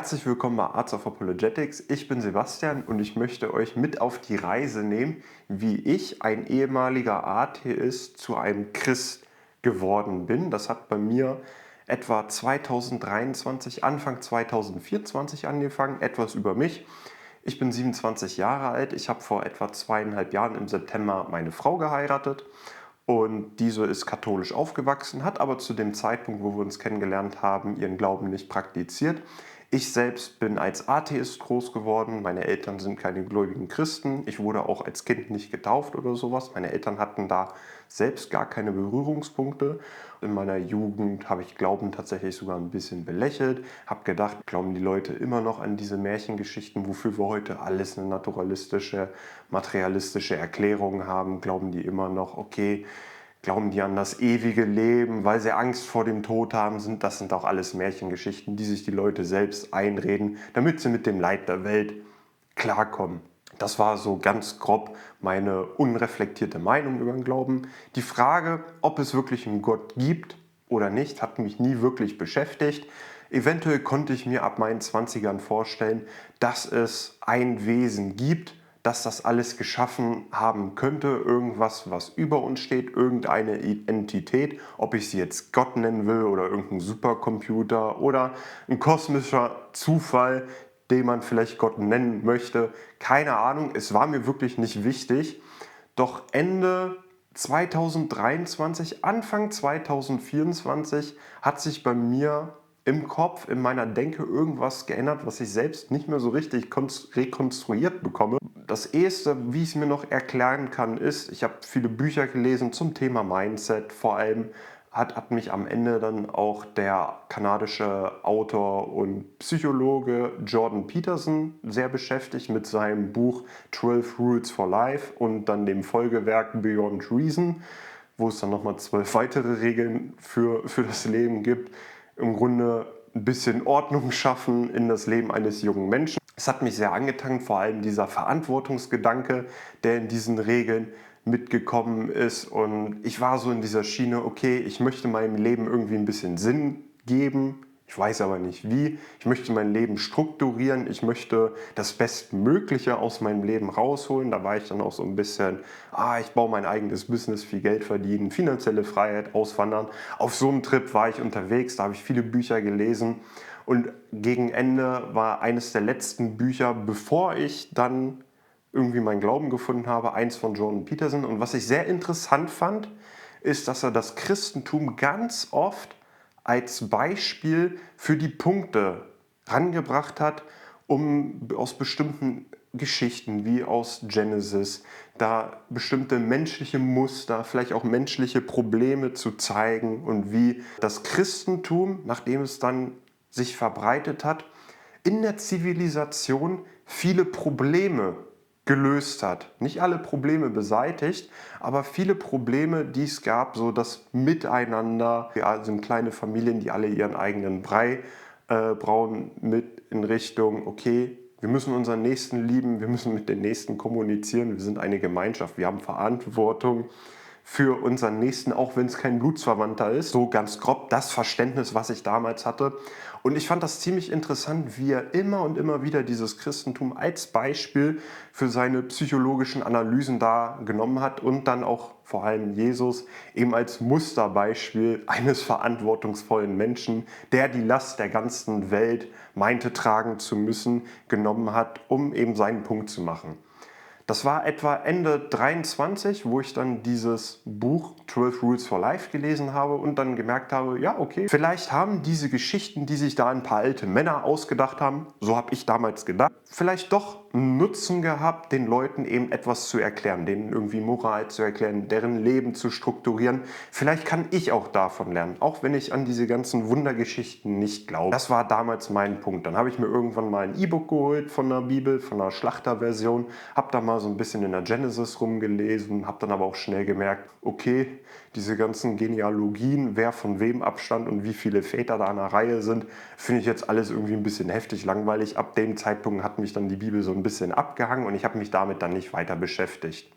Herzlich willkommen bei Arts of Apologetics. Ich bin Sebastian und ich möchte euch mit auf die Reise nehmen, wie ich, ein ehemaliger Atheist, zu einem Christ geworden bin. Das hat bei mir etwa 2023, Anfang 2024 angefangen. Etwas über mich. Ich bin 27 Jahre alt. Ich habe vor etwa 2,5 Jahren im September meine Frau geheiratet. Und diese ist katholisch aufgewachsen, hat aber zu dem Zeitpunkt, wo wir uns kennengelernt haben, ihren Glauben nicht praktiziert. Ich selbst bin als Atheist groß geworden. Meine Eltern sind keine gläubigen Christen. Ich wurde auch als Kind nicht getauft oder sowas. Meine Eltern hatten da selbst gar keine Berührungspunkte. In meiner Jugend habe ich Glauben tatsächlich sogar ein bisschen belächelt. Habe gedacht, glauben die Leute immer noch an diese Märchengeschichten, wofür wir heute alles eine naturalistische, materialistische Erklärung haben? Glauben die immer noch, okay, glauben die an das ewige Leben, weil sie Angst vor dem Tod haben? Das sind auch alles Märchengeschichten, die sich die Leute selbst einreden, damit sie mit dem Leid der Welt klarkommen. Das war so ganz grob meine unreflektierte Meinung über den Glauben. Die Frage, ob es wirklich einen Gott gibt oder nicht, hat mich nie wirklich beschäftigt. Eventuell konnte ich mir ab meinen 20ern vorstellen, dass es ein Wesen gibt, dass das alles geschaffen haben könnte, irgendwas, was über uns steht, irgendeine Entität, ob ich sie jetzt Gott nennen will oder irgendein Supercomputer oder ein kosmischer Zufall, den man vielleicht Gott nennen möchte. Keine Ahnung, es war mir wirklich nicht wichtig. Doch Ende 2023, Anfang 2024 hat sich bei mir im Kopf, in meiner Denke irgendwas geändert, was ich selbst nicht mehr so richtig rekonstruiert bekomme. Das Eheste, wie ich es mir noch erklären kann, ist, ich habe viele Bücher gelesen zum Thema Mindset. Vor allem hat mich am Ende dann auch der kanadische Autor und Psychologe Jordan Peterson sehr beschäftigt mit seinem Buch 12 Rules for Life und dann dem Folgewerk Beyond Reason, wo es dann nochmal 12 weitere Regeln für das Leben gibt. Im Grunde ein bisschen Ordnung schaffen in das Leben eines jungen Menschen. Es hat mich sehr angetan, vor allem dieser Verantwortungsgedanke, der in diesen Regeln mitgekommen ist. Und ich war so in dieser Schiene, okay, ich möchte meinem Leben irgendwie ein bisschen Sinn geben. Ich weiß aber nicht wie. Ich möchte mein Leben strukturieren. Ich möchte das Bestmögliche aus meinem Leben rausholen. Da war ich dann auch so ein bisschen, ich baue mein eigenes Business, viel Geld verdienen, finanzielle Freiheit, auswandern. Auf so einem Trip war ich unterwegs, da habe ich viele Bücher gelesen. Und gegen Ende war eines der letzten Bücher, bevor ich dann irgendwie meinen Glauben gefunden habe, eins von Jordan Peterson. Und was ich sehr interessant fand, ist, dass er das Christentum ganz oft als Beispiel für die Punkte rangebracht hat, um aus bestimmten Geschichten wie aus Genesis da bestimmte menschliche Muster, vielleicht auch menschliche Probleme zu zeigen und wie das Christentum, nachdem es dann sich verbreitet hat, in der Zivilisation viele Probleme gelöst hat. Nicht alle Probleme beseitigt, aber viele Probleme, die es gab, so das Miteinander. Wir sind kleine Familien, die alle ihren eigenen Brei brauen, mit in Richtung, okay, wir müssen unseren Nächsten lieben, wir müssen mit den Nächsten kommunizieren, wir sind eine Gemeinschaft, wir haben Verantwortung für unseren Nächsten, auch wenn es kein Blutsverwandter ist. So ganz grob das Verständnis, was ich damals hatte. Und ich fand das ziemlich interessant, wie er immer und immer wieder dieses Christentum als Beispiel für seine psychologischen Analysen da genommen hat und dann auch vor allem Jesus eben als Musterbeispiel eines verantwortungsvollen Menschen, der die Last der ganzen Welt meinte tragen zu müssen, genommen hat, um eben seinen Punkt zu machen. Das war etwa Ende 23, wo ich dann dieses Buch 12 Rules for Life gelesen habe und dann gemerkt habe, ja okay, vielleicht haben diese Geschichten, die sich da ein paar alte Männer ausgedacht haben, so habe ich damals gedacht, vielleicht doch einen Nutzen gehabt, den Leuten eben etwas zu erklären, denen irgendwie Moral zu erklären, deren Leben zu strukturieren. Vielleicht kann ich auch davon lernen, auch wenn ich an diese ganzen Wundergeschichten nicht glaube. Das war damals mein Punkt. Dann habe ich mir irgendwann mal ein E-Book geholt von der Bibel, von der Schlachterversion, habe da mal so ein bisschen in der Genesis rumgelesen, habe dann aber auch schnell gemerkt, okay, diese ganzen Genealogien, wer von wem abstammt und wie viele Väter da an der Reihe sind, finde ich jetzt alles irgendwie ein bisschen heftig langweilig. Ab dem Zeitpunkt hat mich dann die Bibel so ein bisschen abgehangen und ich habe mich damit dann nicht weiter beschäftigt.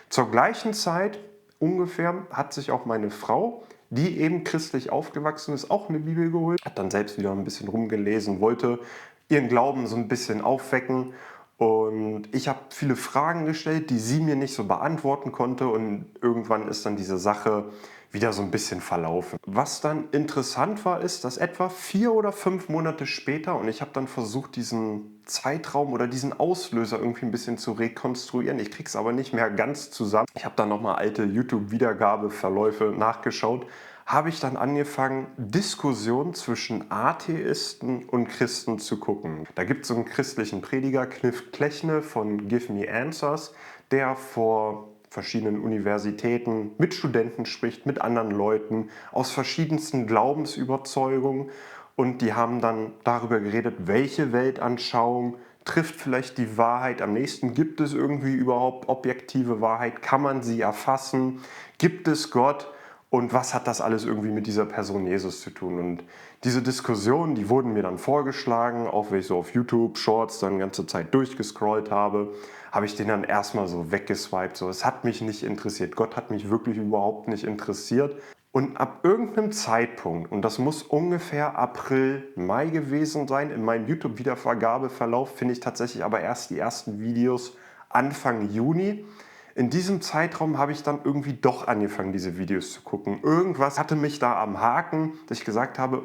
Zur gleichen Zeit ungefähr hat sich auch meine Frau, die eben christlich aufgewachsen ist, auch eine Bibel geholt, hat dann selbst wieder ein bisschen rumgelesen, wollte ihren Glauben so ein bisschen aufwecken. Und ich habe viele Fragen gestellt, die sie mir nicht so beantworten konnte. Und irgendwann ist dann diese Sache wieder so ein bisschen verlaufen. Was dann interessant war, ist, dass etwa 4 oder 5 Monate später, und ich habe dann versucht, diesen Zeitraum oder diesen Auslöser irgendwie ein bisschen zu rekonstruieren. Ich kriege es aber nicht mehr ganz zusammen. Ich habe dann nochmal alte YouTube-Wiedergabeverläufe nachgeschaut. Habe ich dann angefangen, Diskussionen zwischen Atheisten und Christen zu gucken. Da gibt es so einen christlichen Prediger, Kniff Klechne von Give Me Answers, der vor verschiedenen Universitäten mit Studenten spricht, mit anderen Leuten aus verschiedensten Glaubensüberzeugungen. Und die haben dann darüber geredet, welche Weltanschauung trifft vielleicht die Wahrheit am nächsten. Gibt es irgendwie überhaupt objektive Wahrheit? Kann man sie erfassen? Gibt es Gott? Und was hat das alles irgendwie mit dieser Person Jesus zu tun? Und diese Diskussionen, die wurden mir dann vorgeschlagen, auch wenn ich so auf YouTube Shorts dann die ganze Zeit durchgescrollt habe ich den dann erstmal so weggeswiped. So, es hat mich nicht interessiert. Gott hat mich wirklich überhaupt nicht interessiert. Und ab irgendeinem Zeitpunkt, und das muss ungefähr April, Mai gewesen sein, in meinem YouTube-Wiedervergabeverlauf finde ich tatsächlich aber erst die ersten Videos Anfang Juni. In diesem Zeitraum habe ich dann irgendwie doch angefangen, diese Videos zu gucken. Irgendwas hatte mich da am Haken, dass ich gesagt habe,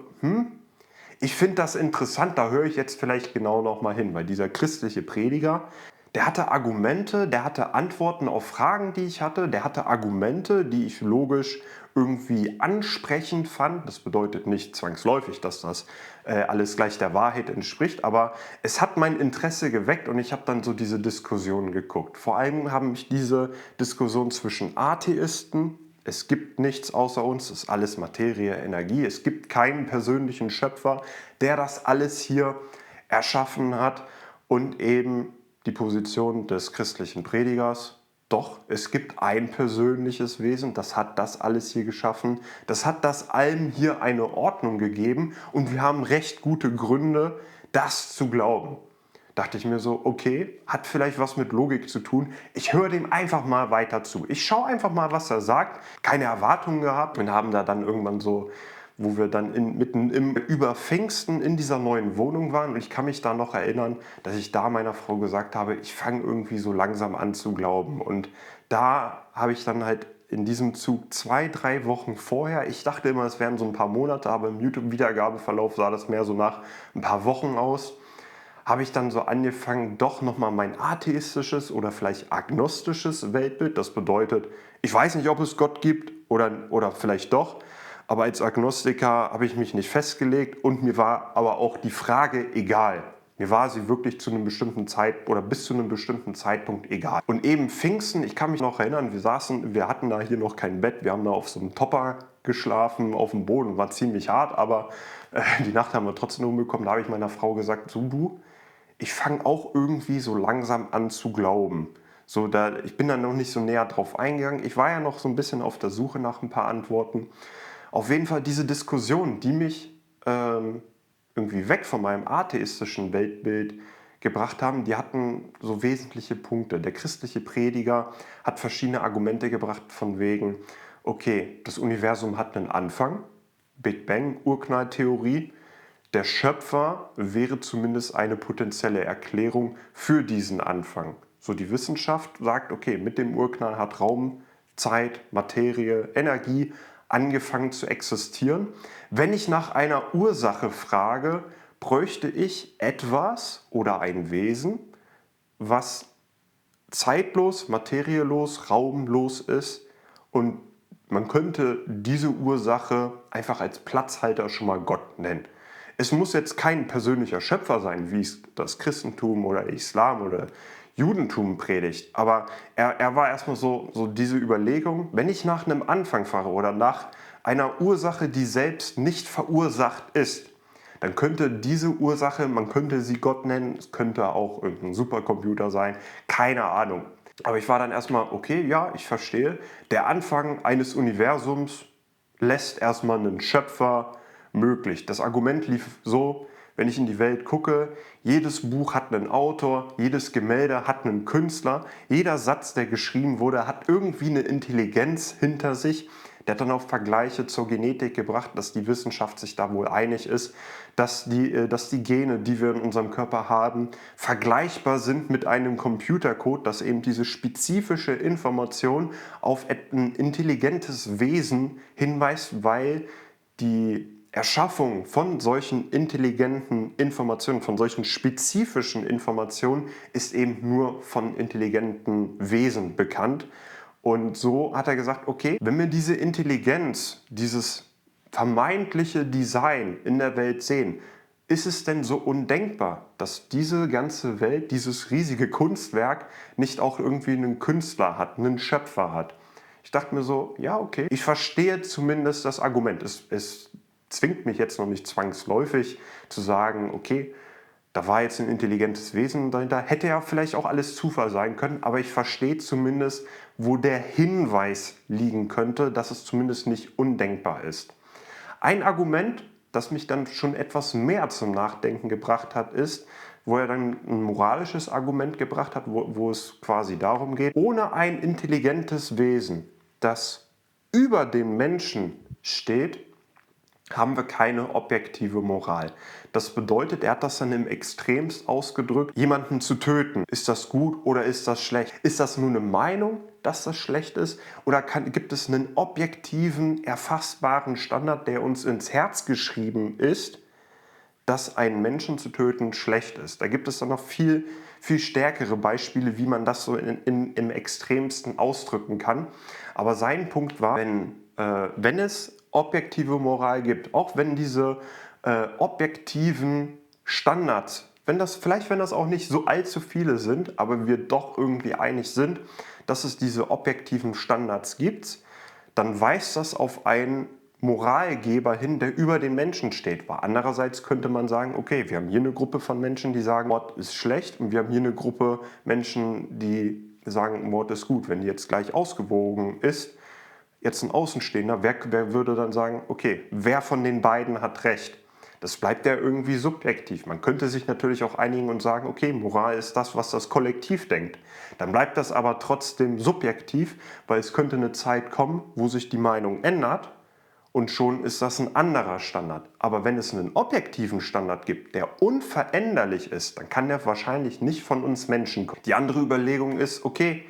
ich finde das interessant, da höre ich jetzt vielleicht genau noch mal hin, weil dieser christliche Prediger, der hatte Argumente, der hatte Antworten auf Fragen, die ich hatte, der hatte Argumente, die ich logisch irgendwie ansprechend fand. Das bedeutet nicht zwangsläufig, dass das alles gleich der Wahrheit entspricht, aber es hat mein Interesse geweckt und ich habe dann so diese Diskussionen geguckt. Vor allem haben mich diese Diskussion zwischen Atheisten, es gibt nichts außer uns, es ist alles Materie, Energie, es gibt keinen persönlichen Schöpfer, der das alles hier erschaffen hat, und eben die Position des christlichen Predigers. Doch, es gibt ein persönliches Wesen, das hat das alles hier geschaffen, das hat das allem hier eine Ordnung gegeben und wir haben recht gute Gründe, das zu glauben. Dachte ich mir so, okay, hat vielleicht was mit Logik zu tun. Ich höre dem einfach mal weiter zu. Ich schaue einfach mal, was er sagt. Keine Erwartungen gehabt und haben da dann irgendwann so, wo wir dann mitten über Pfingsten in dieser neuen Wohnung waren. Und ich kann mich da noch erinnern, dass ich da meiner Frau gesagt habe, ich fange irgendwie so langsam an zu glauben. Und da habe ich dann halt in diesem Zug 2, 3 Wochen vorher, ich dachte immer, es wären so ein paar Monate, aber im YouTube-Wiedergabeverlauf sah das mehr so nach ein paar Wochen aus, habe ich dann so angefangen, doch nochmal mein atheistisches oder vielleicht agnostisches Weltbild, das bedeutet, ich weiß nicht, ob es Gott gibt oder vielleicht doch, aber als Agnostiker habe ich mich nicht festgelegt und mir war aber auch die Frage egal. Mir war sie wirklich zu einem bestimmten bis zu einem bestimmten Zeitpunkt egal. Und eben Pfingsten, ich kann mich noch erinnern, wir hatten da hier noch kein Bett, wir haben da auf so einem Topper geschlafen, auf dem Boden, war ziemlich hart, aber die Nacht haben wir trotzdem umbekommen. Da habe ich meiner Frau gesagt, so du, ich fange auch irgendwie so langsam an zu glauben. So, ich bin da noch nicht so näher drauf eingegangen. Ich war ja noch so ein bisschen auf der Suche nach ein paar Antworten. Auf jeden Fall diese Diskussion, die mich irgendwie weg von meinem atheistischen Weltbild gebracht haben, die hatten so wesentliche Punkte. Der christliche Prediger hat verschiedene Argumente gebracht von wegen, okay, das Universum hat einen Anfang, Big Bang, Urknalltheorie. Der Schöpfer wäre zumindest eine potenzielle Erklärung für diesen Anfang. So, die Wissenschaft sagt, okay, mit dem Urknall hat Raum, Zeit, Materie, Energie angefangen zu existieren. Wenn ich nach einer Ursache frage, bräuchte ich etwas oder ein Wesen, was zeitlos, materielos, raumlos ist, und man könnte diese Ursache einfach als Platzhalter schon mal Gott nennen. Es muss jetzt kein persönlicher Schöpfer sein, wie es das Christentum oder Islam oder Judentum predigt, aber er war erstmal so diese Überlegung, wenn ich nach einem Anfang fahre oder nach einer Ursache, die selbst nicht verursacht ist, dann könnte diese Ursache, man könnte sie Gott nennen, es könnte auch irgendein Supercomputer sein, keine Ahnung. Aber ich war dann erstmal, okay, ja, ich verstehe, der Anfang eines Universums lässt erstmal einen Schöpfer möglich. Das Argument lief so, wenn ich in die Welt gucke, jedes Buch hat einen Autor, jedes Gemälde hat einen Künstler, jeder Satz, der geschrieben wurde, hat irgendwie eine Intelligenz hinter sich, Der hat dann auch Vergleiche zur Genetik gebracht, dass die Wissenschaft sich da wohl einig ist, dass die Gene, die wir in unserem Körper haben, vergleichbar sind mit einem Computercode, dass eben diese spezifische Information auf ein intelligentes Wesen hinweist, weil die Erschaffung von solchen intelligenten Informationen, von solchen spezifischen Informationen ist eben nur von intelligenten Wesen bekannt. Und so hat er gesagt, okay, wenn wir diese Intelligenz, dieses vermeintliche Design in der Welt sehen, ist es denn so undenkbar, dass diese ganze Welt, dieses riesige Kunstwerk nicht auch irgendwie einen Künstler hat, einen Schöpfer hat? Ich dachte mir so, ja, okay, ich verstehe zumindest das Argument. Es zwingt mich jetzt noch nicht zwangsläufig zu sagen, okay, da war jetzt ein intelligentes Wesen dahinter. Hätte ja vielleicht auch alles Zufall sein können, aber ich verstehe zumindest, wo der Hinweis liegen könnte, dass es zumindest nicht undenkbar ist. Ein Argument, das mich dann schon etwas mehr zum Nachdenken gebracht hat, ist, wo er dann ein moralisches Argument gebracht hat, wo es quasi darum geht, ohne ein intelligentes Wesen, das über dem Menschen steht, haben wir keine objektive Moral. Das bedeutet, er hat das dann im Extremst ausgedrückt, jemanden zu töten. Ist das gut oder ist das schlecht? Ist das nur eine Meinung, dass das schlecht ist? Oder gibt es einen objektiven, erfassbaren Standard, der uns ins Herz geschrieben ist, dass einen Menschen zu töten schlecht ist? Da gibt es dann noch viel, viel stärkere Beispiele, wie man das so im Extremsten ausdrücken kann. Aber sein Punkt war, wenn es objektive Moral gibt, auch wenn diese objektiven Standards, wenn das auch nicht so allzu viele sind, aber wir doch irgendwie einig sind, dass es diese objektiven Standards gibt, dann weist das auf einen Moralgeber hin, der über den Menschen steht. Weil andererseits könnte man sagen, okay, wir haben hier eine Gruppe von Menschen, die sagen, Mord ist schlecht, und wir haben hier eine Gruppe Menschen, die sagen, Mord ist gut. Wenn die jetzt gleich ausgewogen ist, jetzt ein Außenstehender, wer würde dann sagen, okay, wer von den beiden hat recht? Das bleibt ja irgendwie subjektiv. Man könnte sich natürlich auch einigen und sagen, okay, Moral ist das, was das Kollektiv denkt. Dann bleibt das aber trotzdem subjektiv, weil es könnte eine Zeit kommen, wo sich die Meinung ändert und schon ist das ein anderer Standard. Aber wenn es einen objektiven Standard gibt, der unveränderlich ist, dann kann der wahrscheinlich nicht von uns Menschen kommen. Die andere Überlegung ist, okay,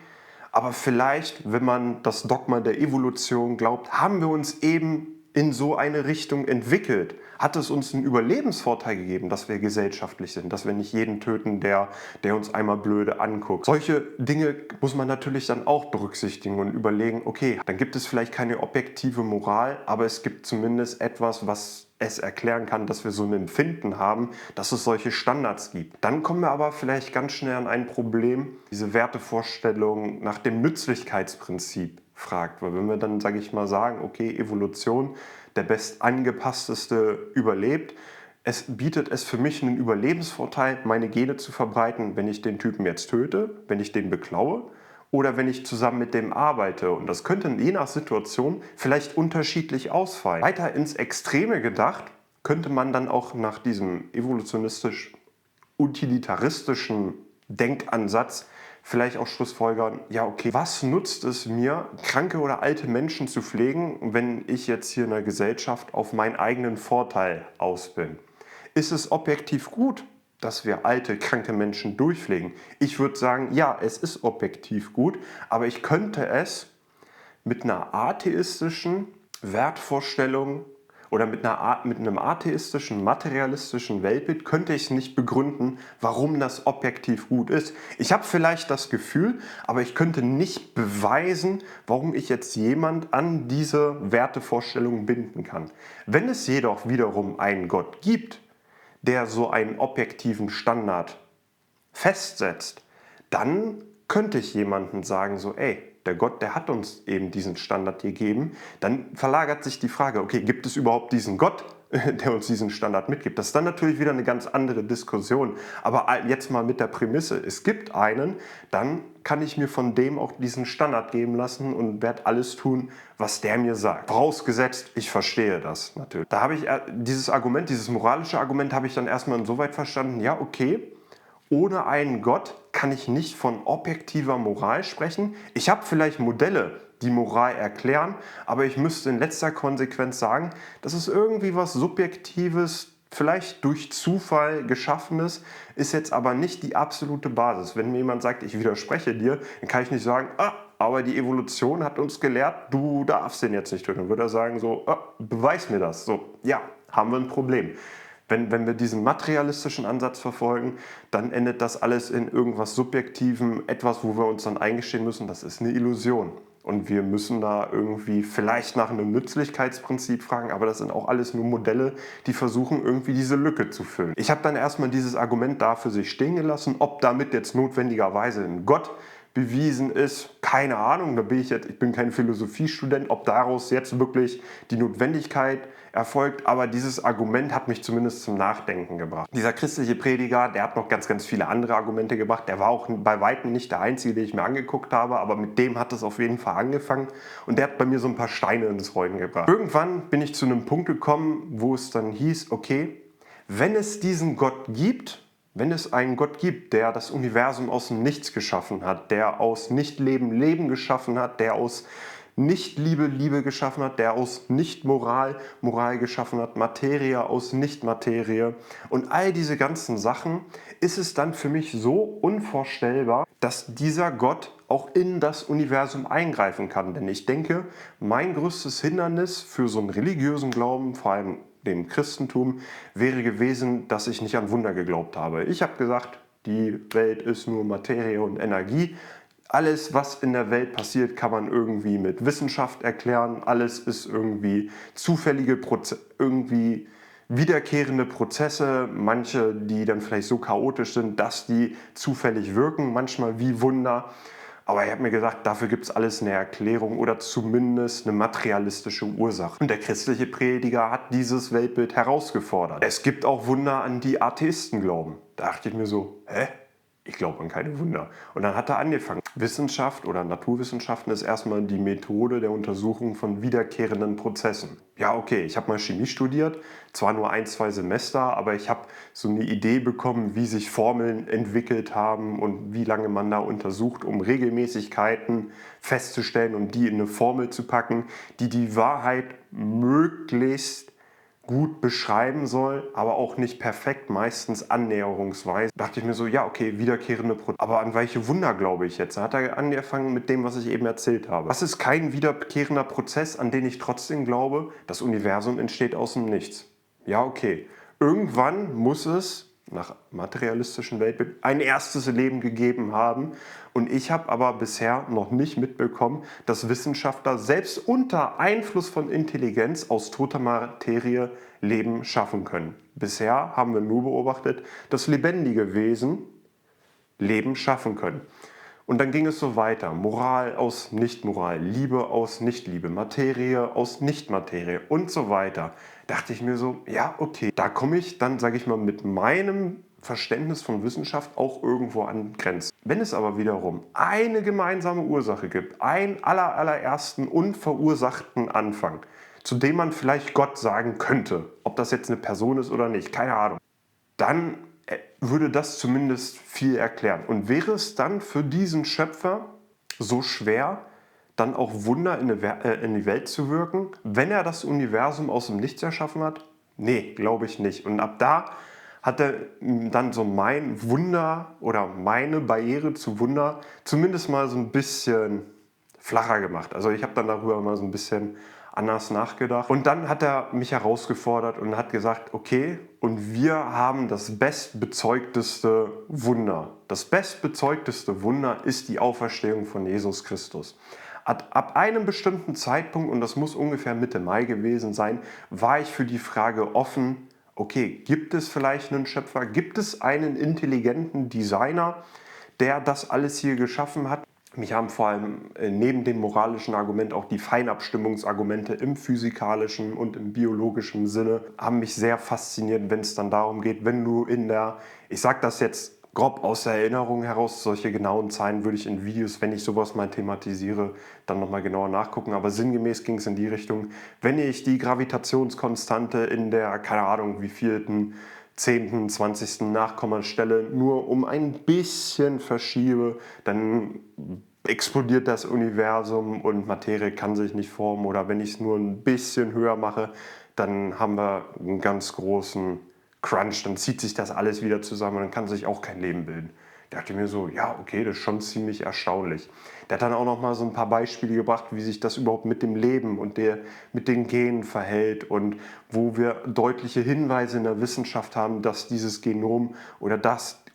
aber vielleicht, wenn man das Dogma der Evolution glaubt, haben wir uns eben in so eine Richtung entwickelt. Hat es uns einen Überlebensvorteil gegeben, dass wir gesellschaftlich sind, dass wir nicht jeden töten, der uns einmal blöde anguckt. Solche Dinge muss man natürlich dann auch berücksichtigen und überlegen, okay, dann gibt es vielleicht keine objektive Moral, aber es gibt zumindest etwas, was es erklären kann, dass wir so ein Empfinden haben, dass es solche Standards gibt. Dann kommen wir aber vielleicht ganz schnell an ein Problem, diese Wertevorstellung nach dem Nützlichkeitsprinzip fragt. Weil wenn wir dann, sage ich mal, sagen, okay, Evolution, der bestangepassteste überlebt, bietet es für mich einen Überlebensvorteil, meine Gene zu verbreiten, wenn ich den Typen jetzt töte, wenn ich den beklaue oder wenn ich zusammen mit dem arbeite. Und das könnte je nach Situation vielleicht unterschiedlich ausfallen. Weiter ins Extreme gedacht, könnte man dann auch nach diesem evolutionistisch-utilitaristischen Denkansatz vielleicht auch schlussfolgern, ja okay, was nutzt es mir, kranke oder alte Menschen zu pflegen, wenn ich jetzt hier in der Gesellschaft auf meinen eigenen Vorteil aus bin? Ist es objektiv gut, dass wir alte, kranke Menschen durchpflegen? Ich würde sagen, ja, es ist objektiv gut, aber ich könnte es mit einer atheistischen Wertvorstellung oder mit einem atheistischen, materialistischen Weltbild könnte ich es nicht begründen, warum das objektiv gut ist. Ich habe vielleicht das Gefühl, aber ich könnte nicht beweisen, warum ich jetzt jemand an diese Wertevorstellungen binden kann. Wenn es jedoch wiederum einen Gott gibt, der so einen objektiven Standard festsetzt, dann könnte ich jemandem sagen, so, ey, der Gott, der hat uns eben diesen Standard gegeben. Dann verlagert sich die Frage, okay, gibt es überhaupt diesen Gott, der uns diesen Standard mitgibt? Das ist dann natürlich wieder eine ganz andere Diskussion. Aber jetzt mal mit der Prämisse, es gibt einen, dann kann ich mir von dem auch diesen Standard geben lassen und werde alles tun, was der mir sagt. Vorausgesetzt, ich verstehe das natürlich. Da habe ich dieses Argument, dieses moralische Argument habe ich dann erstmal insoweit verstanden, ja, okay, ohne einen Gott kann ich nicht von objektiver Moral sprechen. Ich habe vielleicht Modelle, die Moral erklären, aber ich müsste in letzter Konsequenz sagen, das ist irgendwie was Subjektives, vielleicht durch Zufall geschaffenes, ist jetzt aber nicht die absolute Basis. Wenn mir jemand sagt, ich widerspreche dir, dann kann ich nicht sagen, aber die Evolution hat uns gelehrt, du darfst den jetzt nicht töten. Dann würde er sagen so, beweis mir das. So, ja, haben wir ein Problem. Wenn wir diesen materialistischen Ansatz verfolgen, dann endet das alles in irgendwas Subjektivem, etwas, wo wir uns dann eingestehen müssen, das ist eine Illusion. Und wir müssen da irgendwie vielleicht nach einem Nützlichkeitsprinzip fragen, aber das sind auch alles nur Modelle, die versuchen irgendwie diese Lücke zu füllen. Ich habe dann erstmal dieses Argument da für sich stehen gelassen, ob damit jetzt notwendigerweise ein Gott bewiesen ist, keine Ahnung, ich bin kein Philosophiestudent, ob daraus jetzt wirklich die Notwendigkeit erfolgt, aber dieses Argument hat mich zumindest zum Nachdenken gebracht. Dieser christliche Prediger, der hat noch ganz, ganz viele andere Argumente gebracht, der war auch bei weitem nicht der einzige, den ich mir angeguckt habe, aber mit dem hat es auf jeden Fall angefangen und der hat bei mir so ein paar Steine ins Rollen gebracht. Irgendwann bin ich zu einem Punkt gekommen, wo es dann hieß, okay, wenn es diesen Gott gibt, wenn es einen Gott gibt, der das Universum aus dem Nichts geschaffen hat, der aus Nichtleben Leben geschaffen hat, der aus Nicht-Liebe Liebe geschaffen hat, der aus Nicht-Moral Moral geschaffen hat, Materie aus Nicht-Materie und all diese ganzen Sachen, ist es dann für mich so unvorstellbar, dass dieser Gott auch in das Universum eingreifen kann. Denn ich denke, mein größtes Hindernis für so einen religiösen Glauben, vor allem dem Christentum, wäre gewesen, dass ich nicht an Wunder geglaubt habe. Ich habe gesagt, die Welt ist nur Materie und Energie. Alles, was in der Welt passiert, kann man irgendwie mit Wissenschaft erklären. Alles ist irgendwie zufällige irgendwie wiederkehrende Prozesse. Manche, die dann vielleicht so chaotisch sind, dass die zufällig wirken, manchmal wie Wunder. Aber ich habe mir gesagt, dafür gibt es alles eine Erklärung oder zumindest eine materialistische Ursache. Und der christliche Prediger hat dieses Weltbild herausgefordert. Es gibt auch Wunder, an die Atheisten glauben. Da dachte ich mir so, hä? Ich glaube an keine Wunder. Und dann hat er angefangen. Wissenschaft oder Naturwissenschaften ist erstmal die Methode der Untersuchung von wiederkehrenden Prozessen. Ja, okay, ich habe mal Chemie studiert, zwar nur 1, 2 Semester, aber ich habe so eine Idee bekommen, wie sich Formeln entwickelt haben und wie lange man da untersucht, um Regelmäßigkeiten festzustellen und die in eine Formel zu packen, die die Wahrheit möglichst gut beschreiben soll, aber auch nicht perfekt, meistens annäherungsweise. Da dachte ich mir so, ja, okay, wiederkehrende Prozesse. Aber an welche Wunder glaube ich jetzt? Da hat er angefangen mit dem, was ich eben erzählt habe. Was ist kein wiederkehrender Prozess, an den ich trotzdem glaube? Das Universum entsteht aus dem Nichts. Ja, okay. Irgendwann muss es nach materialistischen Weltbild ein erstes Leben gegeben haben. Und ich habe aber bisher noch nicht mitbekommen, dass Wissenschaftler selbst unter Einfluss von Intelligenz aus toter Materie Leben schaffen können. Bisher haben wir nur beobachtet, dass lebendige Wesen Leben schaffen können. Und dann ging es so weiter. Moral aus Nichtmoral, Liebe aus Nichtliebe, Materie aus Nichtmaterie und so weiter. Dachte ich mir so, ja, okay, da komme ich dann, sage ich mal, mit meinem Verständnis von Wissenschaft auch irgendwo an Grenzen. Wenn es aber wiederum eine gemeinsame Ursache gibt, einen allerersten unverursachten Anfang, zu dem man vielleicht Gott sagen könnte, ob das jetzt eine Person ist oder nicht, keine Ahnung, dann würde das zumindest viel erklären. Und wäre es dann für diesen Schöpfer so schwer, dann auch Wunder in die Welt zu wirken, wenn er das Universum aus dem Nichts erschaffen hat? Nee, glaube ich nicht. Und ab da hat er dann so mein Wunder oder meine Barriere zu Wunder zumindest mal so ein bisschen flacher gemacht. Also ich habe dann darüber mal so ein bisschen anders nachgedacht. Und dann hat er mich herausgefordert und hat gesagt, okay, und wir haben das bestbezeugteste Wunder. Das bestbezeugteste Wunder ist die Auferstehung von Jesus Christus. Ab einem bestimmten Zeitpunkt, und das muss ungefähr Mitte Mai gewesen sein, war ich für die Frage offen, okay, gibt es vielleicht einen Schöpfer, gibt es einen intelligenten Designer, der das alles hier geschaffen hat? Mich haben vor allem neben dem moralischen Argument auch die Feinabstimmungsargumente im physikalischen und im biologischen Sinne haben mich sehr fasziniert, wenn es dann darum geht, wenn du ich sage das jetzt grob aus der Erinnerung heraus, solche genauen Zahlen würde ich in Videos, wenn ich sowas mal thematisiere, dann nochmal genauer nachgucken, aber sinngemäß ging es in die Richtung, wenn ich die Gravitationskonstante in der, keine Ahnung, wievielten 10., 20. Nachkommastelle nur um ein bisschen verschiebe, dann explodiert das Universum und Materie kann sich nicht formen, oder wenn ich es nur ein bisschen höher mache, dann haben wir einen ganz großen Crunch, dann zieht sich das alles wieder zusammen und dann kann sich auch kein Leben bilden. Da dachte ich mir so, ja, okay, das ist schon ziemlich erstaunlich. Der hat dann auch noch mal so ein paar Beispiele gebracht, wie sich das überhaupt mit dem Leben und mit den Genen verhält, und wo wir deutliche Hinweise in der Wissenschaft haben, dass dieses Genom oder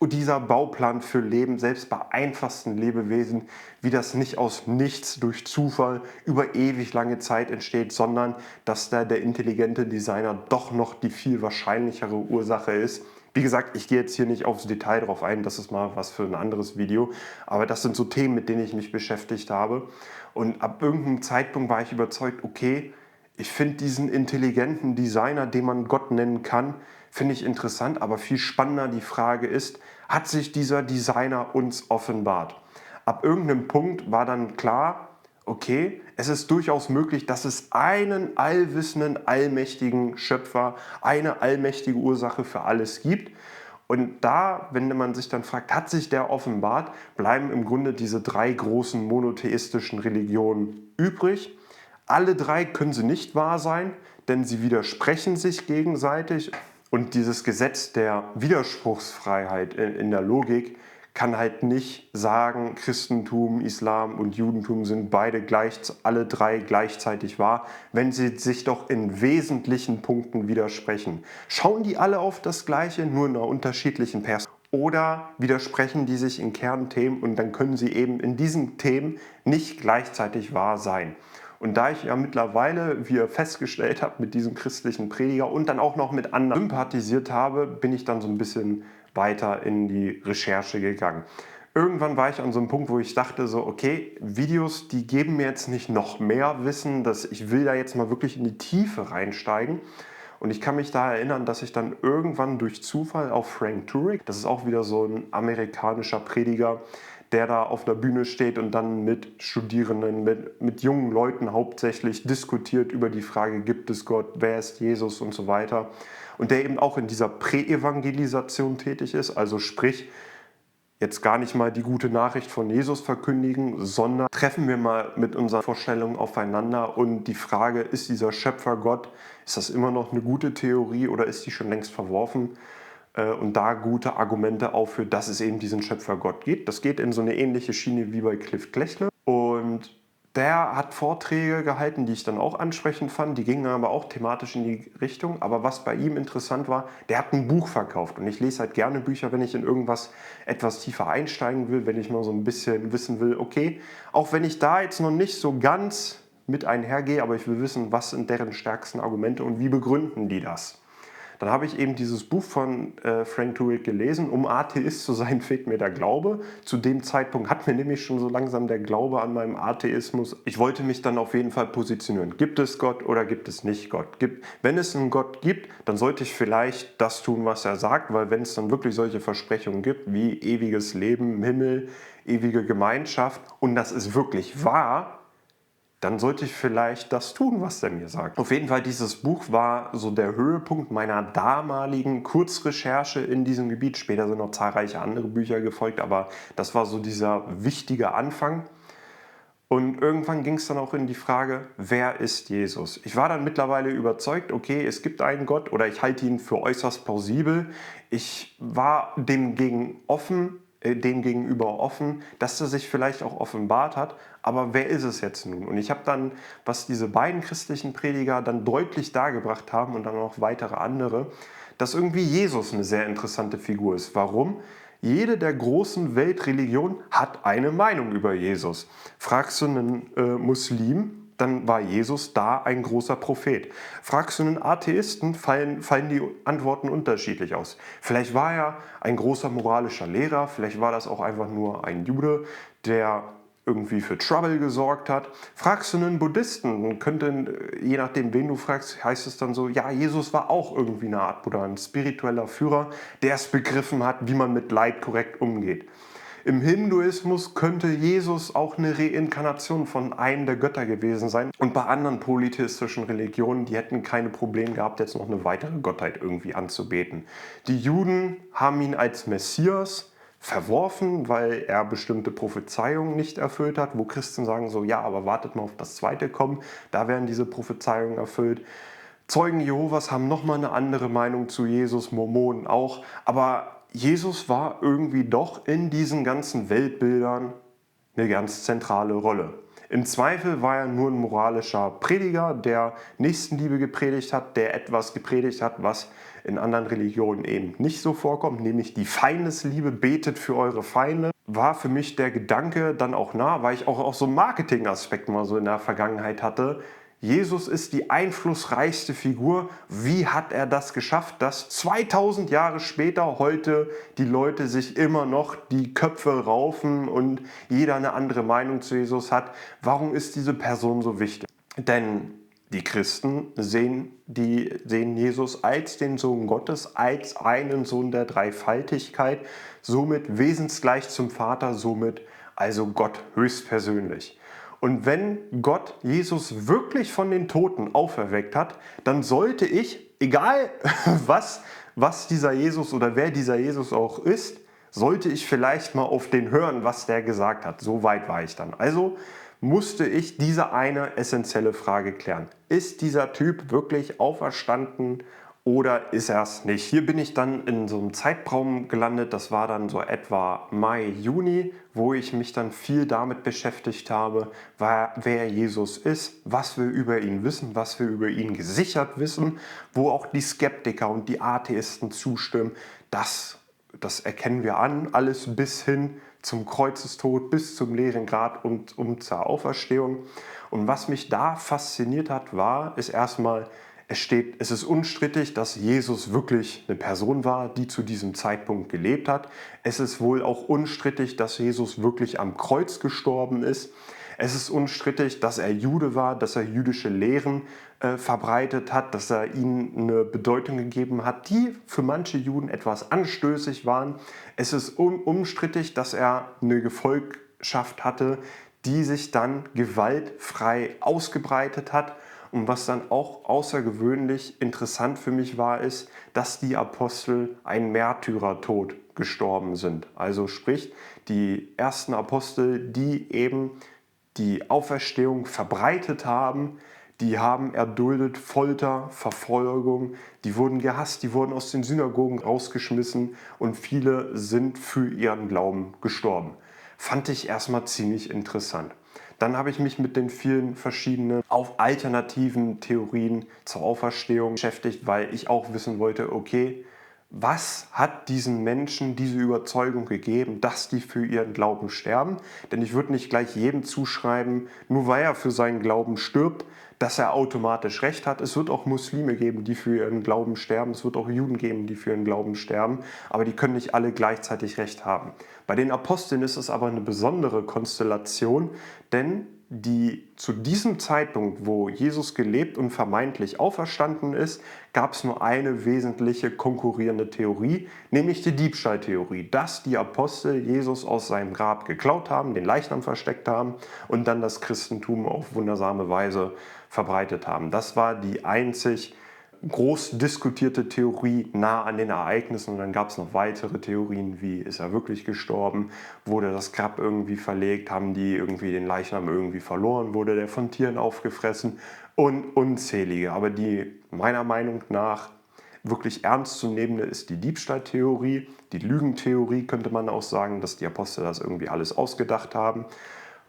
dieser Bauplan für Leben, selbst bei einfachsten Lebewesen, wie das nicht aus nichts durch Zufall über ewig lange Zeit entsteht, sondern dass da der intelligente Designer doch noch die viel wahrscheinlichere Ursache ist. Wie gesagt, ich gehe jetzt hier nicht aufs Detail drauf ein, das ist mal was für ein anderes Video, aber das sind so Themen, mit denen ich mich beschäftigt habe. Und ab irgendeinem Zeitpunkt war ich überzeugt, okay, ich finde diesen intelligenten Designer, den man Gott nennen kann, finde ich interessant, aber viel spannender die Frage ist, hat sich dieser Designer uns offenbart? Ab irgendeinem Punkt war dann klar, okay, es ist durchaus möglich, dass es einen allwissenden, allmächtigen Schöpfer, eine allmächtige Ursache für alles gibt. Und da, wenn man sich dann fragt, hat sich der offenbart, bleiben im Grunde diese drei großen monotheistischen Religionen übrig. Alle drei können sie nicht wahr sein, denn sie widersprechen sich gegenseitig. Und dieses Gesetz der Widerspruchsfreiheit in der Logik kann halt nicht sagen, Christentum, Islam und Judentum sind alle drei gleichzeitig wahr, wenn sie sich doch in wesentlichen Punkten widersprechen. Schauen die alle auf das Gleiche, nur in einer unterschiedlichen Perspektive? Oder widersprechen die sich in Kernthemen, und dann können sie eben in diesen Themen nicht gleichzeitig wahr sein. Und da ich ja mittlerweile, wie ihr festgestellt habt, mit diesem christlichen Prediger und dann auch noch mit anderen sympathisiert habe, bin ich dann so ein bisschen weiter in die Recherche gegangen. Irgendwann war ich an so einem Punkt, wo ich dachte so, okay, Videos, die geben mir jetzt nicht noch mehr Wissen, ich will da jetzt mal wirklich in die Tiefe reinsteigen. Und ich kann mich da erinnern, dass ich dann irgendwann durch Zufall auf Frank Turek, das ist auch wieder so ein amerikanischer Prediger, der da auf der Bühne steht und dann mit Studierenden, mit jungen Leuten hauptsächlich diskutiert über die Frage, gibt es Gott, wer ist Jesus und so weiter. Und der eben auch in dieser Präevangelisation tätig ist, also sprich, jetzt gar nicht mal die gute Nachricht von Jesus verkündigen, sondern treffen wir mal mit unseren Vorstellungen aufeinander, und die Frage, ist dieser Schöpfer Gott, ist das immer noch eine gute Theorie oder ist die schon längst verworfen? Und da gute Argumente aufführt, dass es eben diesen Schöpfer Gott gibt. Das geht in so eine ähnliche Schiene wie bei Cliff Klechner. Und der hat Vorträge gehalten, die ich dann auch ansprechend fand. Die gingen aber auch thematisch in die Richtung. Aber was bei ihm interessant war, der hat ein Buch verkauft. Und ich lese halt gerne Bücher, wenn ich in irgendwas etwas tiefer einsteigen will, wenn ich mal so ein bisschen wissen will, okay, auch wenn ich da jetzt noch nicht so ganz mit einhergehe, aber ich will wissen, was sind deren stärksten Argumente und wie begründen die das. Dann habe ich eben dieses Buch von Frank Turek gelesen. Um Atheist zu sein, fehlt mir der Glaube. Zu dem Zeitpunkt hat mir nämlich schon so langsam der Glaube an meinem Atheismus. Ich wollte mich dann auf jeden Fall positionieren. Gibt es Gott oder gibt es nicht Gott? Wenn es einen Gott gibt, dann sollte ich vielleicht das tun, was er sagt, weil wenn es dann wirklich solche Versprechungen gibt, wie ewiges Leben im Himmel, ewige Gemeinschaft, und das ist wirklich wahr, dann sollte ich vielleicht das tun, was der mir sagt. Auf jeden Fall, dieses Buch war so der Höhepunkt meiner damaligen Kurzrecherche in diesem Gebiet. Später sind noch zahlreiche andere Bücher gefolgt, aber das war so dieser wichtige Anfang. Und irgendwann ging es dann auch in die Frage, wer ist Jesus? Ich war dann mittlerweile überzeugt, okay, es gibt einen Gott, oder ich halte ihn für äußerst plausibel. Ich war dem gegenüber offen, dass er sich vielleicht auch offenbart hat. Aber wer ist es jetzt nun? Und ich habe dann, was diese beiden christlichen Prediger dann deutlich dargebracht haben und dann noch weitere andere, dass irgendwie Jesus eine sehr interessante Figur ist. Warum? Jede der großen Weltreligionen hat eine Meinung über Jesus. Fragst du einen Muslim, dann war Jesus da ein großer Prophet. Fragst du einen Atheisten, fallen die Antworten unterschiedlich aus. Vielleicht war er ein großer moralischer Lehrer, vielleicht war das auch einfach nur ein Jude, der irgendwie für Trouble gesorgt hat. Fragst du einen Buddhisten, dann könnte, je nachdem, wen du fragst, heißt es dann so, ja, Jesus war auch irgendwie eine Art Buddha, ein spiritueller Führer, der es begriffen hat, wie man mit Leid korrekt umgeht. Im Hinduismus könnte Jesus auch eine Reinkarnation von einem der Götter gewesen sein. Und bei anderen polytheistischen Religionen, die hätten keine Probleme gehabt, jetzt noch eine weitere Gottheit irgendwie anzubeten. Die Juden haben ihn als Messias verworfen, weil er bestimmte Prophezeiungen nicht erfüllt hat, wo Christen sagen so, ja, aber wartet mal auf das zweite Kommen, da werden diese Prophezeiungen erfüllt. Zeugen Jehovas haben nochmal eine andere Meinung zu Jesus, Mormonen auch, aber Jesus war irgendwie doch in diesen ganzen Weltbildern eine ganz zentrale Rolle. Im Zweifel war er nur ein moralischer Prediger, der Nächstenliebe gepredigt hat, der etwas gepredigt hat, was in anderen Religionen eben nicht so vorkommt, nämlich die Feindesliebe, betet für eure Feinde. War für mich der Gedanke dann auch nah, weil ich auch so einen Marketingaspekt mal so in der Vergangenheit hatte. Jesus ist die einflussreichste Figur. Wie hat er das geschafft, dass 2000 Jahre später heute die Leute sich immer noch die Köpfe raufen und jeder eine andere Meinung zu Jesus hat? Warum ist diese Person so wichtig? Denn die Christen sehen Jesus als den Sohn Gottes, als einen Sohn der Dreifaltigkeit, somit wesensgleich zum Vater, somit also Gott höchstpersönlich. Und wenn Gott Jesus wirklich von den Toten auferweckt hat, dann sollte ich, egal was dieser Jesus oder wer dieser Jesus auch ist, sollte ich vielleicht mal auf den hören, was der gesagt hat. So weit war ich dann. Also musste ich diese eine essentielle Frage klären. Ist dieser Typ wirklich auferstanden oder ist er es nicht? Hier bin ich dann in so einem Zeitraum gelandet, das war dann so etwa Mai, Juni, wo ich mich dann viel damit beschäftigt habe, wer Jesus ist, was wir über ihn wissen, was wir über ihn gesichert wissen, wo auch die Skeptiker und die Atheisten zustimmen. Das erkennen wir an, alles bis hin zum Kreuzestod, bis zum leeren Grab und zur Auferstehung. Und was mich da fasziniert hat, ist erstmal, es ist unstrittig, dass Jesus wirklich eine Person war, die zu diesem Zeitpunkt gelebt hat. Es ist wohl auch unstrittig, dass Jesus wirklich am Kreuz gestorben ist. Es ist unstrittig, dass er Jude war, dass er jüdische Lehren verbreitet hat, dass er ihnen eine Bedeutung gegeben hat, die für manche Juden etwas anstößig waren. Es ist unstrittig, dass er eine Gefolgschaft hatte, die sich dann gewaltfrei ausgebreitet hat. Und was dann auch außergewöhnlich interessant für mich war, ist, dass die Apostel einen Märtyrertod gestorben sind. Also sprich, die ersten Apostel, die eben die Auferstehung verbreitet haben, die haben erduldet Folter, Verfolgung, die wurden gehasst, die wurden aus den Synagogen rausgeschmissen und viele sind für ihren Glauben gestorben. Fand ich erstmal ziemlich interessant. Dann habe ich mich mit den vielen verschiedenen alternativen Theorien zur Auferstehung beschäftigt, weil ich auch wissen wollte, okay, was hat diesen Menschen diese Überzeugung gegeben, dass die für ihren Glauben sterben? Denn ich würde nicht gleich jedem zuschreiben, nur weil er für seinen Glauben stirbt, dass er automatisch recht hat. Es wird auch Muslime geben, die für ihren Glauben sterben. Es wird auch Juden geben, die für ihren Glauben sterben. Aber die können nicht alle gleichzeitig recht haben. Bei den Aposteln ist es aber eine besondere Konstellation, denn die zu diesem Zeitpunkt, wo Jesus gelebt und vermeintlich auferstanden ist, gab es nur eine wesentliche konkurrierende Theorie, nämlich die Diebstahltheorie, dass die Apostel Jesus aus seinem Grab geklaut haben, den Leichnam versteckt haben und dann das Christentum auf wundersame Weise verbreitet haben. Das war die einzig groß diskutierte Theorie nah an den Ereignissen und dann gab es noch weitere Theorien, wie ist er wirklich gestorben, wurde das Grab irgendwie verlegt, haben die irgendwie den Leichnam irgendwie verloren, wurde der von Tieren aufgefressen und unzählige. Aber die meiner Meinung nach wirklich ernstzunehmende ist die Diebstahltheorie, die Lügentheorie könnte man auch sagen, dass die Apostel das irgendwie alles ausgedacht haben.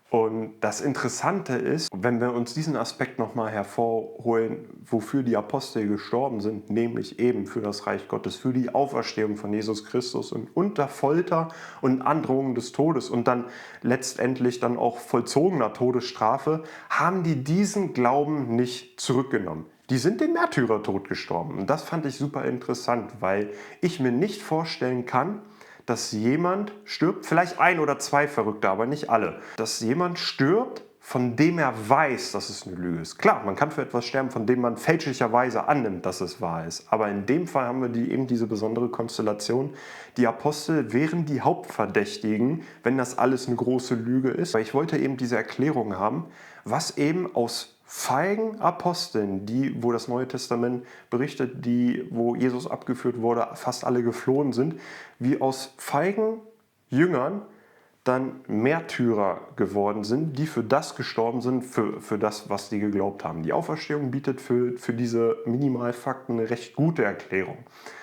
Und das Interessante ist, wenn wir uns diesen Aspekt nochmal hervorholen, wofür die Apostel gestorben sind, nämlich eben für das Reich Gottes, für die Auferstehung von Jesus Christus und unter Folter und Androhung des Todes und dann letztendlich dann auch vollzogener Todesstrafe, haben die diesen Glauben nicht zurückgenommen. Die sind den Märtyrertod gestorben. Und das fand ich super interessant, weil ich mir nicht vorstellen kann, dass jemand stirbt, vielleicht ein oder zwei Verrückte, aber nicht alle, dass jemand stirbt, von dem er weiß, dass es eine Lüge ist. Klar, man kann für etwas sterben, von dem man fälschlicherweise annimmt, dass es wahr ist. Aber in dem Fall haben wir eben diese besondere Konstellation. Die Apostel wären die Hauptverdächtigen, wenn das alles eine große Lüge ist. Weil ich wollte eben diese Erklärung haben, was eben aus feigen Aposteln, wo das Neue Testament berichtet, wo Jesus abgeführt wurde, fast alle geflohen sind, wie aus feigen Jüngern dann Märtyrer geworden sind, die für das gestorben sind, für das, was die geglaubt haben. Die Auferstehung bietet für diese Minimalfakten eine recht gute Erklärung.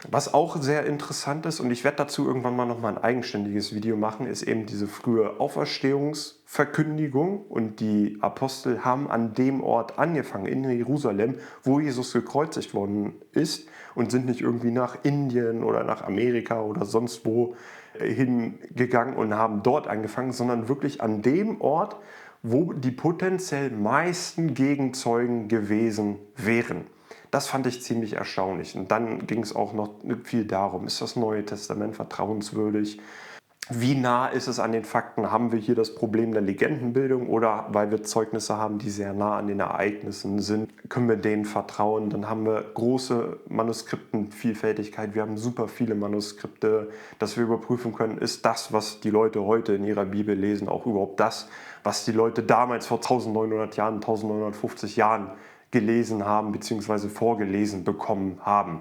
Was auch sehr interessant ist, und ich werde dazu irgendwann mal nochmal ein eigenständiges Video machen, ist eben diese frühe Auferstehungsverkündigung. Und die Apostel haben an dem Ort angefangen, in Jerusalem, wo Jesus gekreuzigt worden ist, und sind nicht irgendwie nach Indien oder nach Amerika oder sonst wo hingegangen und haben dort angefangen, sondern wirklich an dem Ort, wo die potenziell meisten Gegenzeugen gewesen wären. Das fand ich ziemlich erstaunlich. Und dann ging es auch noch viel darum, ist das Neue Testament vertrauenswürdig? Wie nah ist es an den Fakten? Haben wir hier das Problem der Legendenbildung, oder weil wir Zeugnisse haben, die sehr nah an den Ereignissen sind, können wir denen vertrauen? Dann haben wir große Manuskriptenvielfältigkeit. Wir haben super viele Manuskripte, dass wir überprüfen können, ist das, was die Leute heute in ihrer Bibel lesen, auch überhaupt das, was die Leute damals vor 1900 Jahren, 1950 Jahren gelesen haben bzw. vorgelesen bekommen haben.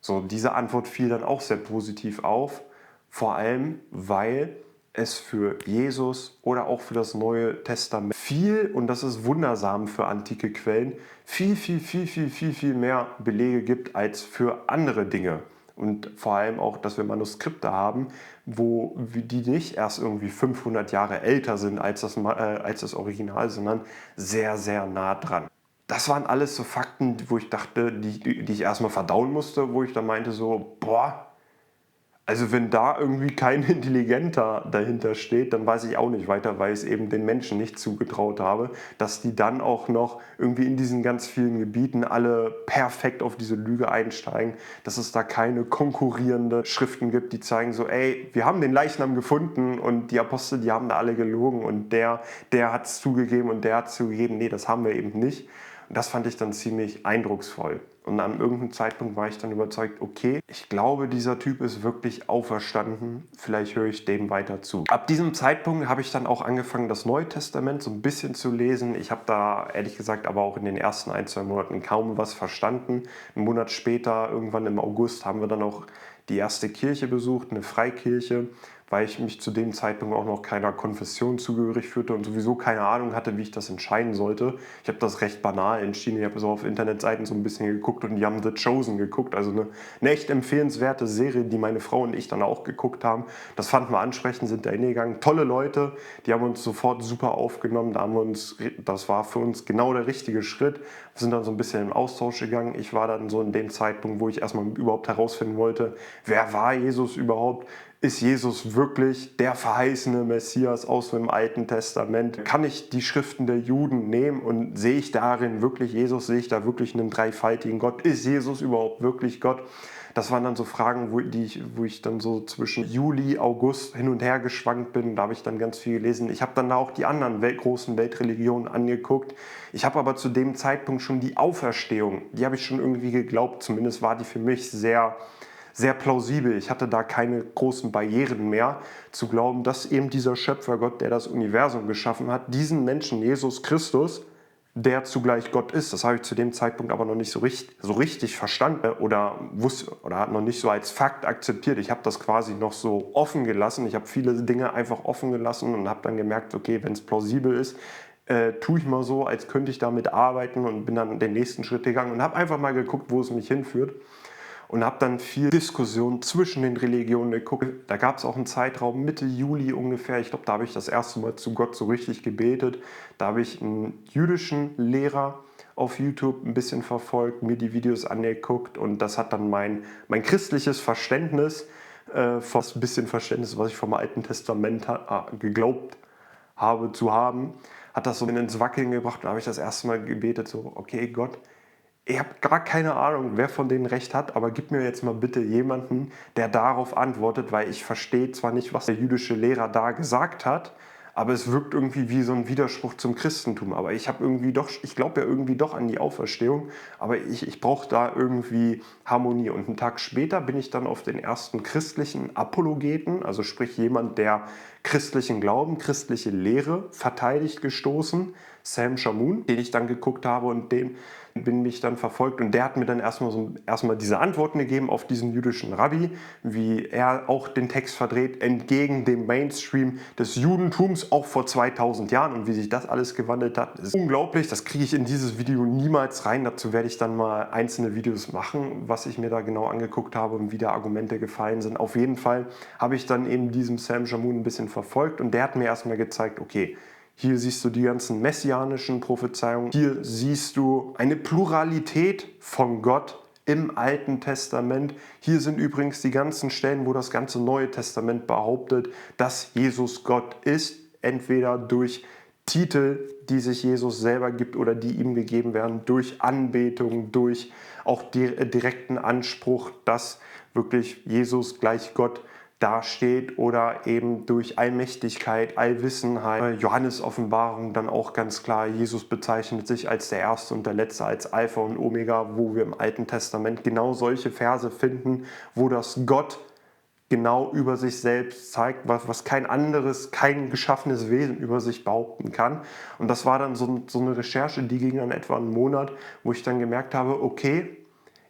So, diese Antwort fiel dann auch sehr positiv auf. Vor allem, weil es für Jesus oder auch für das Neue Testament viel, und das ist wundersam für antike Quellen, viel mehr Belege gibt als für andere Dinge. Und vor allem auch, dass wir Manuskripte haben, die nicht erst irgendwie 500 Jahre älter sind als das Original, sondern sehr, sehr nah dran. Das waren alles so Fakten, wo ich dachte, die ich erstmal verdauen musste, wo ich dann meinte so, boah, also wenn da irgendwie kein Intelligenter dahinter steht, dann weiß ich auch nicht weiter, weil ich es eben den Menschen nicht zugetraut habe, dass die dann auch noch irgendwie in diesen ganz vielen Gebieten alle perfekt auf diese Lüge einsteigen, dass es da keine konkurrierende Schriften gibt, die zeigen so, ey, wir haben den Leichnam gefunden und die Apostel, die haben da alle gelogen und der hat es zugegeben und der hat es zugegeben. Nee, das haben wir eben nicht. Und das fand ich dann ziemlich eindrucksvoll. Und an irgendeinem Zeitpunkt war ich dann überzeugt, okay, ich glaube, dieser Typ ist wirklich auferstanden, vielleicht höre ich dem weiter zu. Ab diesem Zeitpunkt habe ich dann auch angefangen, das Neue Testament so ein bisschen zu lesen. Ich habe da ehrlich gesagt aber auch in den ersten 1-2 Monaten kaum was verstanden. Einen Monat später, irgendwann im August, haben wir dann auch die erste Kirche besucht, eine Freikirche, weil ich mich zu dem Zeitpunkt auch noch keiner Konfession zugehörig fühlte und sowieso keine Ahnung hatte, wie ich das entscheiden sollte. Ich habe das recht banal entschieden. Ich habe so auf Internetseiten so ein bisschen geguckt und die haben The Chosen geguckt. Also eine echt empfehlenswerte Serie, die meine Frau und ich dann auch geguckt haben. Das fanden wir ansprechend, sind da hingegangen. Tolle Leute, die haben uns sofort super aufgenommen. Das war für uns genau der richtige Schritt. Wir sind dann so ein bisschen im Austausch gegangen. Ich war dann so in dem Zeitpunkt, wo ich erstmal überhaupt herausfinden wollte, wer war Jesus überhaupt? Ist Jesus wirklich der verheißene Messias aus dem Alten Testament? Kann ich die Schriften der Juden nehmen und sehe ich darin wirklich Jesus? Sehe ich da wirklich einen dreifaltigen Gott? Ist Jesus überhaupt wirklich Gott? Das waren dann so Fragen, wo ich dann so zwischen Juli, August hin und her geschwankt bin. Da habe ich dann ganz viel gelesen. Ich habe dann auch die anderen großen Weltreligionen angeguckt. Ich habe aber zu dem Zeitpunkt schon die Auferstehung, die habe ich schon irgendwie geglaubt. Zumindest war die für mich sehr plausibel. Ich hatte da keine großen Barrieren mehr, zu glauben, dass eben dieser Schöpfergott, der das Universum geschaffen hat, diesen Menschen, Jesus Christus, der zugleich Gott ist. Das habe ich zu dem Zeitpunkt aber noch nicht so richtig verstanden oder wusste oder hat noch nicht so als Fakt akzeptiert. Ich habe das quasi noch so offen gelassen. Ich habe viele Dinge einfach offen gelassen und habe dann gemerkt, okay, wenn es plausibel ist, tue ich mal so, als könnte ich damit arbeiten, und bin dann den nächsten Schritt gegangen und habe einfach mal geguckt, wo es mich hinführt. Und habe dann viel Diskussion zwischen den Religionen geguckt. Da gab es auch einen Zeitraum, Mitte Juli ungefähr. Ich glaube, da habe ich das erste Mal zu Gott so richtig gebetet. Da habe ich einen jüdischen Lehrer auf YouTube ein bisschen verfolgt, mir die Videos angeguckt. Und das hat dann mein christliches Verständnis, fast ein bisschen Verständnis, was ich vom Alten Testament geglaubt habe zu haben, hat das so ins Wackeln gebracht. Da habe ich das erste Mal gebetet, so, okay Gott, ich habe gar keine Ahnung, wer von denen recht hat, aber gib mir jetzt mal bitte jemanden, der darauf antwortet, weil ich verstehe zwar nicht, was der jüdische Lehrer da gesagt hat, aber es wirkt irgendwie wie so ein Widerspruch zum Christentum. Aber ich glaube ja irgendwie doch an die Auferstehung, aber ich brauche da irgendwie Harmonie. Und einen Tag später bin ich dann auf den ersten christlichen Apologeten, also sprich jemand, der christlichen Glauben, christliche Lehre verteidigt, gestoßen. Sam Shamoun, den ich dann geguckt habe und den bin mich dann verfolgt und der hat mir dann erstmal diese Antworten gegeben auf diesen jüdischen Rabbi, wie er auch den Text verdreht, entgegen dem Mainstream des Judentums, auch vor 2000 Jahren und wie sich das alles gewandelt hat, ist unglaublich. Das kriege ich in dieses Video niemals rein. Dazu werde ich dann mal einzelne Videos machen, was ich mir da genau angeguckt habe und wie da Argumente gefallen sind. Auf jeden Fall habe ich dann eben diesem Sam Shamoun ein bisschen verfolgt und der hat mir erstmal gezeigt, okay, hier siehst du die ganzen messianischen Prophezeiungen. Hier siehst du eine Pluralität von Gott im Alten Testament. Hier sind übrigens die ganzen Stellen, wo das ganze Neue Testament behauptet, dass Jesus Gott ist. Entweder durch Titel, die sich Jesus selber gibt oder die ihm gegeben werden, durch Anbetung, durch auch direkten Anspruch, dass wirklich Jesus gleich Gott dasteht oder eben durch Allmächtigkeit, Allwissenheit, Johannes Offenbarung dann auch ganz klar, Jesus bezeichnet sich als der Erste und der Letzte, als Alpha und Omega, wo wir im Alten Testament genau solche Verse finden, wo das Gott genau über sich selbst zeigt, was kein anderes, kein geschaffenes Wesen über sich behaupten kann. Und das war dann so eine Recherche, die ging dann etwa einen Monat, wo ich dann gemerkt habe, okay,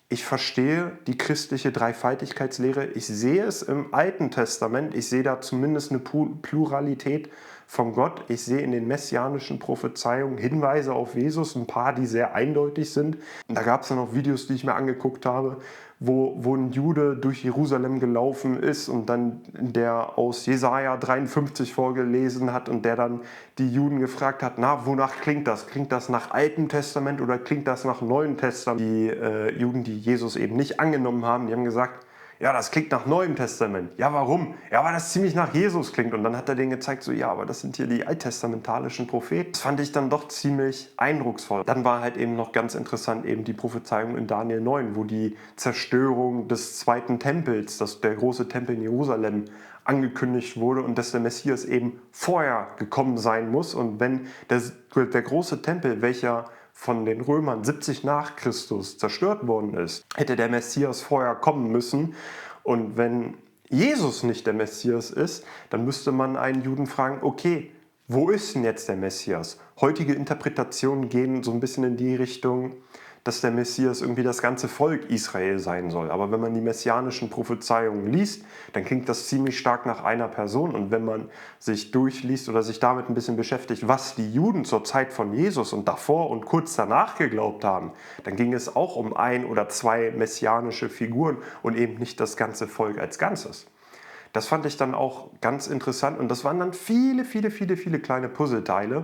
ich verstehe die christliche Dreifaltigkeitslehre. Ich sehe es im Alten Testament. Ich sehe da zumindest eine Pluralität von Gott. Ich sehe in den messianischen Prophezeiungen Hinweise auf Jesus, ein paar, die sehr eindeutig sind. Und da gab es dann auch Videos, die ich mir angeguckt habe, wo ein Jude durch Jerusalem gelaufen ist und dann der aus Jesaja 53 vorgelesen hat und der dann die Juden gefragt hat, na, wonach klingt das? Klingt das nach Altem Testament oder klingt das nach Neuem Testament? Die Juden, die Jesus eben nicht angenommen haben, die haben gesagt, ja, das klingt nach Neuem Testament. Ja, warum? Ja, weil das ziemlich nach Jesus klingt. Und dann hat er denen gezeigt, so, ja, aber das sind hier die alttestamentalischen Propheten. Das fand ich dann doch ziemlich eindrucksvoll. Dann war halt eben noch ganz interessant eben die Prophezeiung in Daniel 9, wo die Zerstörung des zweiten Tempels, der große Tempel in Jerusalem, angekündigt wurde und dass der Messias eben vorher gekommen sein muss. Und wenn der große Tempel, welcher von den Römern 70 nach Christus zerstört worden ist, hätte der Messias vorher kommen müssen. Und wenn Jesus nicht der Messias ist, dann müsste man einen Juden fragen, okay, wo ist denn jetzt der Messias? Heutige Interpretationen gehen so ein bisschen in die Richtung, dass der Messias irgendwie das ganze Volk Israel sein soll. Aber wenn man die messianischen Prophezeiungen liest, dann klingt das ziemlich stark nach einer Person. Und wenn man sich durchliest oder sich damit ein bisschen beschäftigt, was die Juden zur Zeit von Jesus und davor und kurz danach geglaubt haben, dann ging es auch um ein oder zwei messianische Figuren und eben nicht das ganze Volk als Ganzes. Das fand ich dann auch ganz interessant und das waren dann viele, viele, viele, viele kleine Puzzleteile,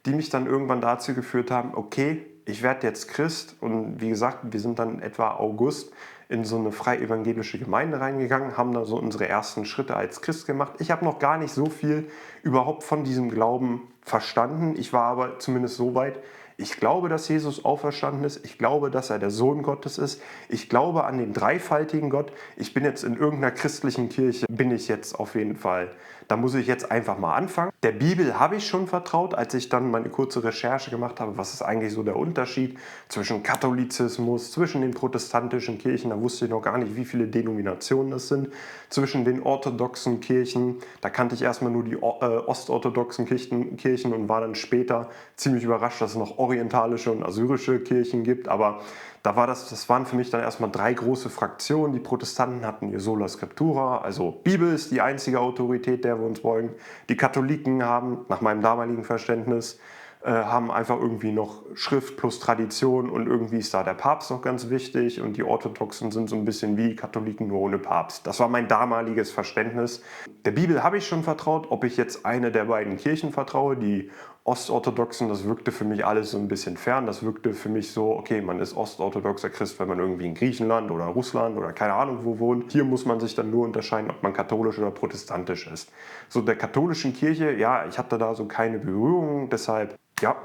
die mich dann irgendwann dazu geführt haben, okay, ich werde jetzt Christ und wie gesagt, wir sind dann etwa August in so eine freie evangelische Gemeinde reingegangen, haben da so unsere ersten Schritte als Christ gemacht. Ich habe noch gar nicht so viel überhaupt von diesem Glauben verstanden. Ich war aber zumindest so weit, ich glaube, dass Jesus auferstanden ist. Ich glaube, dass er der Sohn Gottes ist. Ich glaube an den dreifaltigen Gott. Ich bin jetzt in irgendeiner christlichen Kirche, bin ich jetzt auf jeden Fall. Da muss ich jetzt einfach mal anfangen. Der Bibel habe ich schon vertraut, als ich dann meine kurze Recherche gemacht habe, was ist eigentlich so der Unterschied zwischen Katholizismus, zwischen den protestantischen Kirchen, da wusste ich noch gar nicht, wie viele Denominationen es sind, zwischen den orthodoxen Kirchen, da kannte ich erstmal nur die ostorthodoxen Kirchen und war dann später ziemlich überrascht, dass es noch orientalische und assyrische Kirchen gibt, aber das waren für mich dann erstmal drei große Fraktionen. Die Protestanten hatten ihr Sola Scriptura, also Bibel ist die einzige Autorität, der wir uns beugen. Die Katholiken haben, nach meinem damaligen Verständnis, haben einfach irgendwie noch Schrift plus Tradition und irgendwie ist da der Papst noch ganz wichtig und die Orthodoxen sind so ein bisschen wie Katholiken nur ohne Papst. Das war mein damaliges Verständnis. Der Bibel habe ich schon vertraut, ob ich jetzt eine der beiden Kirchen vertraue, die Ostorthodoxen, das wirkte für mich alles so ein bisschen fern. Das wirkte für mich so, okay, man ist ostorthodoxer Christ, wenn man irgendwie in Griechenland oder Russland oder keine Ahnung wo wohnt. Hier muss man sich dann nur unterscheiden, ob man katholisch oder protestantisch ist. So der katholischen Kirche, ja, ich hatte da so keine Berührung, deshalb, ja,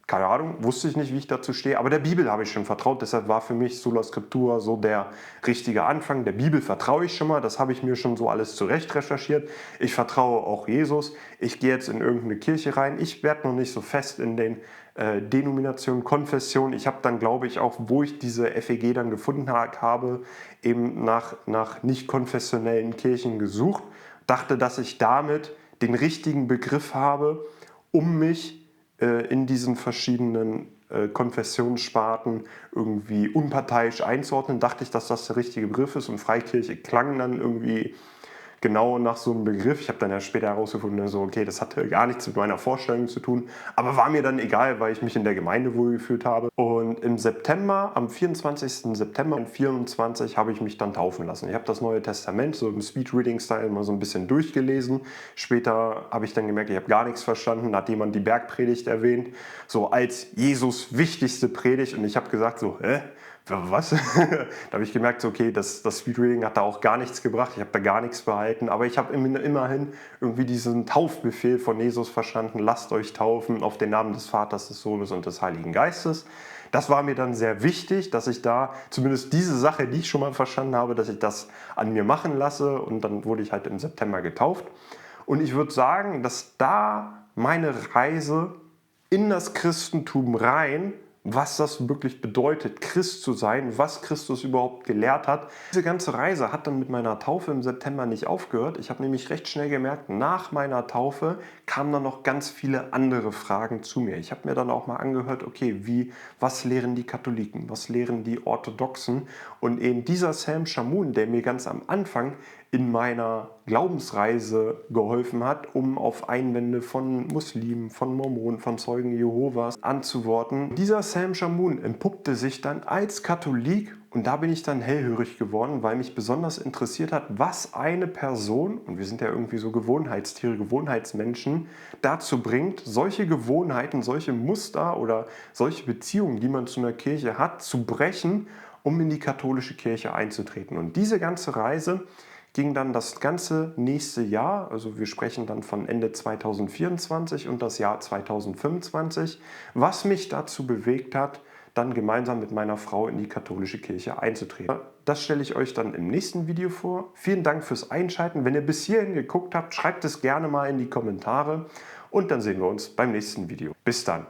keine Ahnung, wusste ich nicht, wie ich dazu stehe, aber der Bibel habe ich schon vertraut, deshalb war für mich Sola Scriptura so der richtige Anfang. Der Bibel vertraue ich schon mal, das habe ich mir schon so alles zurecht recherchiert. Ich vertraue auch Jesus. Ich gehe jetzt in irgendeine Kirche rein. Ich werde noch nicht so fest in den Denominationen, Konfessionen. Ich habe dann, glaube ich, auch, wo ich diese FEG dann gefunden habe, eben nach nicht konfessionellen Kirchen gesucht, dachte, dass ich damit den richtigen Begriff habe, um mich in diesen verschiedenen Konfessionssparten irgendwie unparteiisch einzuordnen, dachte ich, dass das der richtige Begriff ist, und Freikirche klang dann irgendwie genau nach so einem Begriff. Ich habe dann ja später herausgefunden, so, okay, das hatte gar nichts mit meiner Vorstellung zu tun, aber war mir dann egal, weil ich mich in der Gemeinde wohlgefühlt habe. Und im September, am 24. September 2024, habe ich mich dann taufen lassen. Ich habe das Neue Testament so im Speed-Reading-Style mal so ein bisschen durchgelesen. Später habe ich dann gemerkt, ich habe gar nichts verstanden. Da hat jemand die Bergpredigt erwähnt, so als Jesus wichtigste Predigt, und ich habe gesagt so, hä? Was? Da habe ich gemerkt, so, okay, das Speedreading hat da auch gar nichts gebracht, ich habe da gar nichts behalten, aber ich habe immerhin irgendwie diesen Taufbefehl von Jesus verstanden: lasst euch taufen auf den Namen des Vaters, des Sohnes und des Heiligen Geistes. Das war mir dann sehr wichtig, dass ich da zumindest diese Sache, die ich schon mal verstanden habe, dass ich das an mir machen lasse, und dann wurde ich halt im September getauft. Und ich würde sagen, dass da meine Reise in das Christentum rein, was das wirklich bedeutet, Christ zu sein, was Christus überhaupt gelehrt hat. Diese ganze Reise hat dann mit meiner Taufe im September nicht aufgehört. Ich habe nämlich recht schnell gemerkt, nach meiner Taufe kamen dann noch ganz viele andere Fragen zu mir. Ich habe mir dann auch mal angehört, okay, was lehren die Katholiken, was lehren die Orthodoxen? Und eben dieser Sam Shamoun, der mir ganz am Anfang in meiner Glaubensreise geholfen hat, um auf Einwände von Muslimen, von Mormonen, von Zeugen Jehovas antworten. Dieser Sam Shamoun entpuppte sich dann als Katholik, und da bin ich dann hellhörig geworden, weil mich besonders interessiert hat, was eine Person, und wir sind ja irgendwie so Gewohnheitstiere, Gewohnheitsmenschen, dazu bringt, solche Gewohnheiten, solche Muster oder solche Beziehungen, die man zu einer Kirche hat, zu brechen, um in die katholische Kirche einzutreten. Und diese ganze Reise ging dann das ganze nächste Jahr, also wir sprechen dann von Ende 2024 und das Jahr 2025, was mich dazu bewegt hat, dann gemeinsam mit meiner Frau in die katholische Kirche einzutreten. Das stelle ich euch dann im nächsten Video vor. Vielen Dank fürs Einschalten. Wenn ihr bis hierhin geguckt habt, schreibt es gerne mal in die Kommentare, und dann sehen wir uns beim nächsten Video. Bis dann!